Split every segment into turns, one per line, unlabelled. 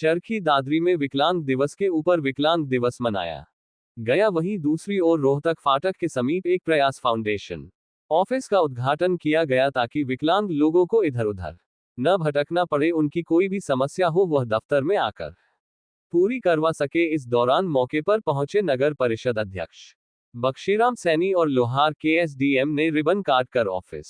चरखी दादरी में विकलांग दिवस के ऊपर विकलांग दिवस मनाया गया। वहीं दूसरी ओर रोहतक फाटक के समीप एक प्रयास फाउंडेशन ऑफिस का उद्घाटन किया गया ताकि विकलांग लोगों को इधर उधर न भटकना पड़े, उनकी कोई भी समस्या हो वह दफ्तर में आकर पूरी करवा सके। इस दौरान मौके पर पहुंचे नगर परिषद अध्यक्ष बख्शीराम सैनी और लोहार के एसडीएम ने रिबन काट कर ऑफिस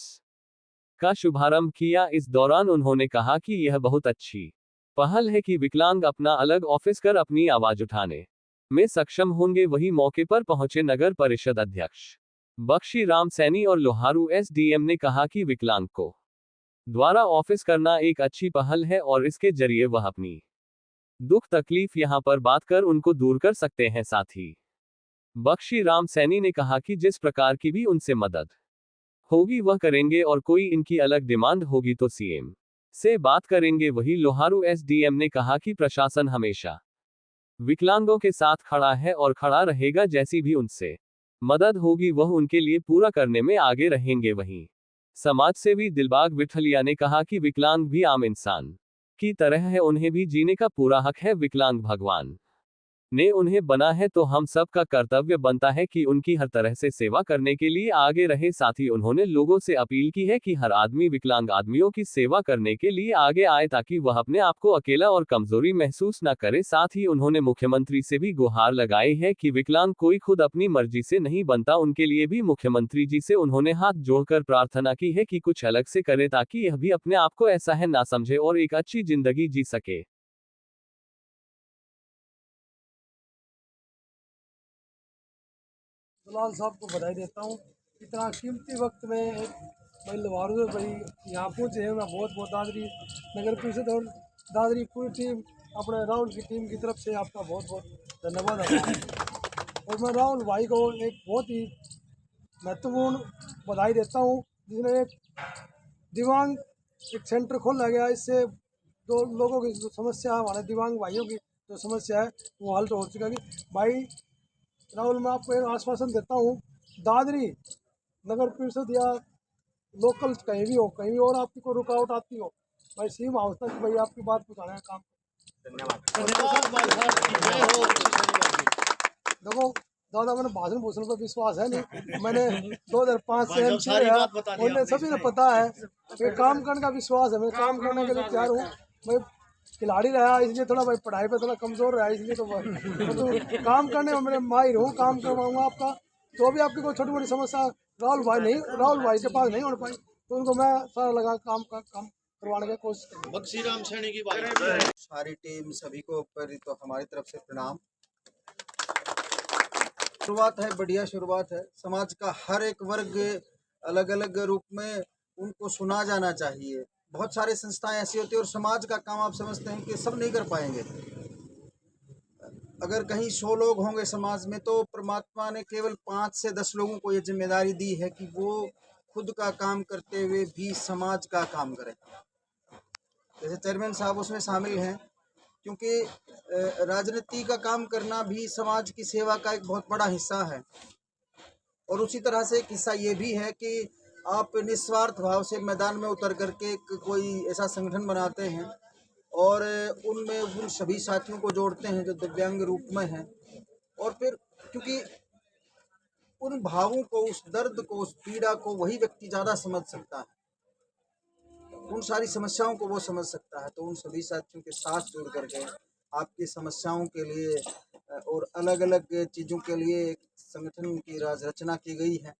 का शुभारंभ किया। इस दौरान उन्होंने कहा कि यह बहुत अच्छी पहल है कि विकलांग अपना अलग ऑफिस कर अपनी आवाज उठाने में सक्षम होंगे। वहीं मौके पर पहुंचे नगर परिषद अध्यक्ष बख्शीराम सैनी और लोहारू एसडीएम ने कहा कि विकलांग को द्वारा ऑफिस करना एक अच्छी पहल है और इसके जरिए वह अपनी दुख तकलीफ यहां पर बात कर उनको दूर कर सकते हैं। साथ ही बख्शीराम सैनी ने कहा कि जिस प्रकार की भी उनसे मदद होगी वह करेंगे और कोई इनकी अलग डिमांड होगी तो सीएम से बात करेंगे। वही लोहारू एसडीएम ने कहा कि प्रशासन हमेशा विकलांगों के साथ खड़ा है और खड़ा रहेगा, जैसी भी उनसे मदद होगी वह उनके लिए पूरा करने में आगे रहेंगे। वहीं समाजसेवी दिलबाग विठलिया ने कहा कि विकलांग भी आम इंसान की तरह है, उन्हें भी जीने का पूरा हक है। विकलांग भगवान ने उन्हें बना है तो हम सब का कर्तव्य बनता है कि उनकी हर तरह से सेवा करने के लिए आगे रहे। साथ ही उन्होंने लोगों से अपील की है कि हर आदमी विकलांग आदमियों की सेवा करने के लिए आगे आए ताकि वह अपने आप को अकेला और कमजोरी महसूस न करे। साथ ही उन्होंने मुख्यमंत्री से भी गुहार लगाई है कि विकलांग कोई खुद अपनी मर्जी से नहीं बनता, उनके लिए भी मुख्यमंत्री जी से उन्होंने हाथ जोड़कर प्रार्थना की है कि कुछ अलग से करे ताकि यह भी अपने आप को ऐसा है ना समझे और एक अच्छी जिंदगी जी सके।
दलाल साहब को बधाई देता हूँ। इतना कीमती वक्त में एक भाई लोहारू भाई यहाँ पहुँचे हैं, मैं बहुत बहुत दादरी नगर परिषद और दादरी पूरी टीम अपने राहुल की टीम की तरफ से आपका बहुत बहुत धन्यवाद है। और मैं राहुल भाई को एक बहुत ही महत्वपूर्ण बधाई देता हूँ जिसने एक दिव्यांग एक सेंटर खोला गया। इससे जो लोगों की जो समस्या है, हमारे दिव्यांग भाइयों की जो समस्या है वो हल तो हो चुका है। भाई राहुल, मैं आपको एक आश्वासन देता हूँ, दादरी नगर परिषद या लोकल कहीं भी हो, कहीं और आपकी कोई रुकावट आती हो, भाई सीम हाउस तक भाई आपकी बात पहुँचाने का काम। देखो दादा, मैंने भाषण भूषण पर विश्वास है नहीं, मैंने 2005 से एमसी है, उन्हें सभी ने पता है कि काम करने का विश्वास है, मैं काम करने के लिए तैयार हूँ। भाई खिलाड़ी रहा इसलिए थोड़ा भाई पढ़ाई पे थोड़ा कमजोर रहा इसलिए तो काम करने में मैं माहिर हूँ, काम करवाऊंगा आपका। तो भी आपकी कोई छोटी मोटी समस्या राहुल भाई के पास नहीं हो पाई तो उनको मैं सारा लगा काम करवाने की कोशिश करूँगा।
बख्शीराम सैनी की बात। सारी टीम सभी को पहले तो हमारी तरफ से प्रणाम। शुरुआत है, बढ़िया शुरुआत है। समाज का हर एक वर्ग अलग अलग रूप में उनको सुना जाना चाहिए। बहुत सारे संस्थाएं ऐसी होती है और समाज का काम आप समझते हैं कि सब नहीं कर पाएंगे। अगर कहीं 100 लोग होंगे समाज में तो परमात्मा ने केवल 5 से 10 लोगों को ये जिम्मेदारी दी है कि वो खुद का काम करते हुए भी समाज का काम करें। जैसे चेयरमैन साहब उसमें शामिल हैं, क्योंकि राजनीति का काम करना भी समाज की सेवा का एक बहुत बड़ा हिस्सा है। और उसी तरह से एक हिस्सा ये भी है कि आप निस्वार्थ भाव से मैदान में उतर करके कोई ऐसा संगठन बनाते हैं और उनमें उन सभी साथियों को जोड़ते हैं जो दिव्यांग रूप में हैं। और फिर क्योंकि उन भावों को, उस दर्द को, उस पीड़ा को वही व्यक्ति ज़्यादा समझ सकता है, उन सारी समस्याओं को वो समझ सकता है। तो उन सभी साथियों के साथ जुड़ करके आपकी समस्याओं के लिए और अलग अलग चीज़ों के लिए एक संगठन की रचना की गई है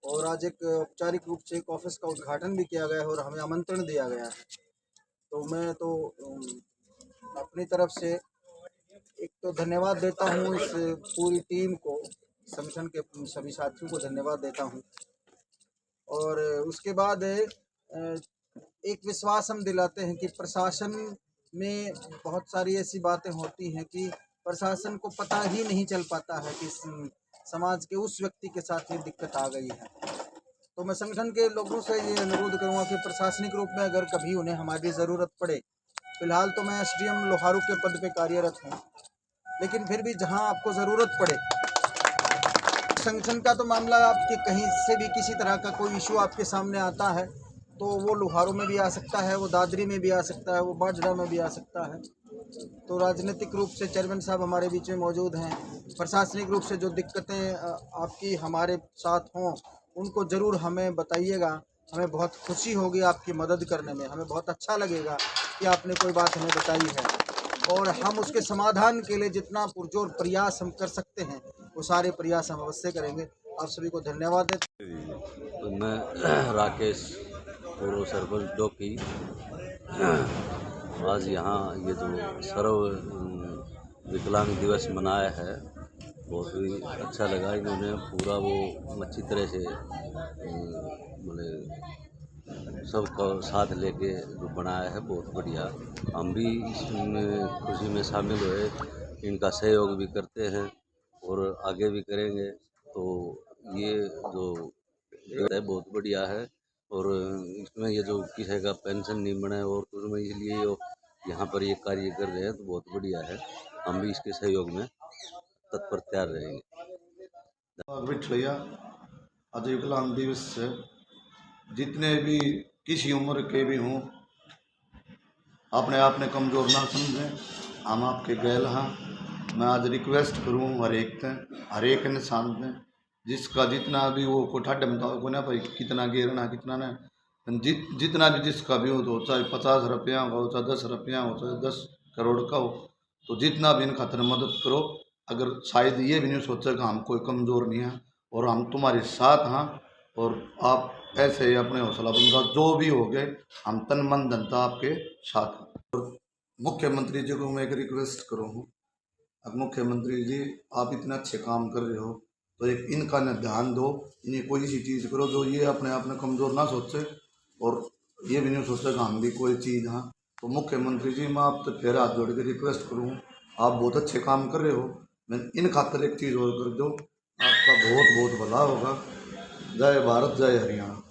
और आज एक औपचारिक रूप से एक ऑफिस का उद्घाटन भी किया गया है और हमें आमंत्रण दिया गया है। तो मैं तो अपनी तरफ से एक तो धन्यवाद देता हूँ इस पूरी टीम को, संगठन के सभी साथियों को धन्यवाद देता हूँ। और उसके बाद एक विश्वास हम दिलाते हैं कि प्रशासन में बहुत सारी ऐसी बातें होती हैं कि प्रशासन को पता ही नहीं चल पाता है कि समाज के उस व्यक्ति के साथ ये दिक्कत आ गई है। तो मैं संगठन के लोगों से ये अनुरोध करूँगा कि प्रशासनिक रूप में अगर कभी उन्हें हमारी ज़रूरत पड़े, फिलहाल तो मैं एसडीएम लोहारू के पद पे कार्यरत हूँ, लेकिन फिर भी जहाँ आपको ज़रूरत पड़े, संगठन का तो मामला आपके कहीं से भी किसी तरह का कोई इशू आपके सामने आता है तो वो लोहारू में भी आ सकता है, वो दादरी में भी आ सकता है, वो बाजरा में भी आ सकता है। तो राजनीतिक रूप से चेयरमैन साहब हमारे बीच में मौजूद हैं। प्रशासनिक रूप से जो दिक्कतें आपकी हमारे साथ हों उनको ज़रूर हमें बताइएगा। हमें बहुत खुशी होगी आपकी मदद करने में, हमें बहुत अच्छा लगेगा कि आपने कोई बात हमें बताई है और हम उसके समाधान के लिए जितना पुरजोर प्रयास हम कर सकते हैं वो सारे प्रयास हम अवश्य करेंगे। आप सभी को धन्यवाद देते
तो मैं राकेश पूर्व सरपंच डोकी आज यहाँ ये जो सर्व विकलांग दिवस मनाया है बहुत ही अच्छा लगा। इन्होंने पूरा वो अच्छी तरह से मतलब सबको साथ लेके जो बनाया है बहुत बढ़िया। हम भी इसमें खुशी में शामिल हुए, इनका सहयोग भी करते हैं और आगे भी करेंगे। तो ये जो है बहुत बढ़िया है और इसमें ये जो किसी का पेंशन नहीं बना है और कुछ में इसलिए यहाँ पर ये कार्य कर रहे हैं तो बहुत बढ़िया है। हम भी इसके सहयोग में तत्पर तैयार रहेंगे।
विठलैया आज विकलांग दिवस से जितने भी किसी उम्र के भी हों अपने आप ने कमज़ोर ना समझें, हम आपके गैल हाँ। मैं आज रिक्वेस्ट करूँ हर एक इंसान ने जिसका जितना भी वो कोठाडे मुताबिक हो ना भाई कितना गिरना कितना ना जितना भी जिसका भी हो तो चाहे 50 रुपया हो चाहे 10 रुपया हो चाहे 10 करोड़ का हो तो जितना भी इन खातिर मदद करो। अगर शायद ये भी नहीं सोचा कि हम कोई कमज़ोर नहीं है और हम तुम्हारे साथ हैं और आप ऐसे ही अपने हौसला बुलंद रहो, जो भी हो गए हम तन मन धन आपके साथ हैं। और मुख्यमंत्री जी को मैं एक रिक्वेस्ट करूँ, अब मुख्यमंत्री जी आप इतना अच्छे काम कर रहे हो तो एक इनका न ध्यान दो, इन्हें कोई सी चीज़ करो जो ये अपने आप में कमज़ोर ना सोचे और ये भी नहीं सोचे कि हम भी कोई चीज़ हाँ। तो मुख्यमंत्री जी मैं आप तो फिर हाथ जोड़ के रिक्वेस्ट करूँ, आप बहुत अच्छे काम कर रहे हो, मैं इन खातर एक चीज़ और कर दो, आपका बहुत बहुत भला होगा। जय भारत जय हरियाणा।